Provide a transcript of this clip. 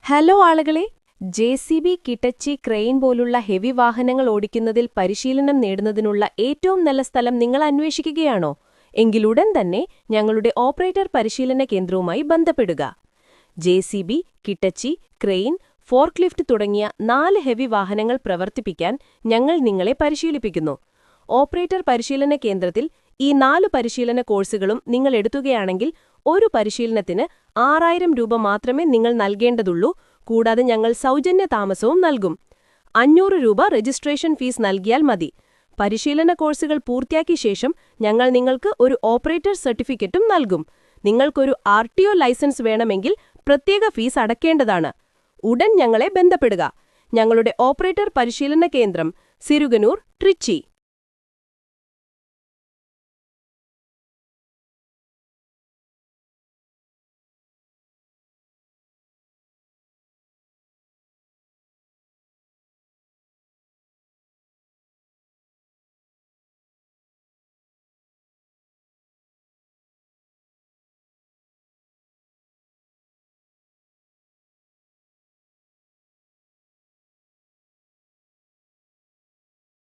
Hello ആളുകളെ, ജെ.സി.ബി, കിറ്റച്ചി, crane പോലുള്ള heavy വാഹനങ്ങൾ ഓടിക്കുന്നതിൽ പരിശീലനം നേടുന്നതിനുള്ള ഏറ്റവും നല്ല സ്ഥലം നിങ്ങൾ അന്വേഷിക്കുകയാണോ? എങ്കിലുടൻ തന്നെ ഞങ്ങളുടെ ഓപ്പറേറ്റർ പരിശീലന കേന്ദ്രവുമായി ബന്ധപ്പെടുക. ജെ.സി.ബി, കിറ്റച്ചി, ക്രെയിൻ, ഫോർക്ലിഫ്റ്റ് തുടങ്ങിയ 4 ഹെവി വാഹനങ്ങൾ പ്രവർത്തിപ്പിക്കാൻ ഞങ്ങൾ നിങ്ങളെ പരിശീലിപ്പിക്കുന്നു. ഓപ്പറേറ്റർ പരിശീലന കേന്ദ്രത്തിൽ ഈ 4 പരിശീലന കോഴ്സുകളും നിങ്ങൾ എടുത്തുകയാണെങ്കിൽ ഒരു പരിശീലനത്തിന് 6000 രൂപ മാത്രമേ നിങ്ങൾ നൽകേണ്ടതുള്ളൂ. കൂടാതെ ഞങ്ങൾ സൗജന്യ താമസവും നൽകും. 500 രൂപ രജിസ്ട്രേഷൻ ഫീസ് നൽകിയാൽ മതി. പരിശീലന കോഴ്സുകൾ പൂർത്തിയാക്കിയ ശേഷം ഞങ്ങൾ നിങ്ങൾക്ക് ഒരു ഓപ്പറേറ്റർ സർട്ടിഫിക്കറ്റും നൽകും. നിങ്ങൾക്കൊരു RTO ലൈസൻസ് വേണമെങ്കിൽ പ്രത്യേക ഫീസ് അടയ്ക്കേണ്ടതാണ്. ഉടൻ ഞങ്ങളെ ബന്ധപ്പെടുക. ഞങ്ങളുടെ ഓപ്പറേറ്റർ പരിശീലന കേന്ദ്രം സിരുഗനൂർ, ട്രിച്ചി.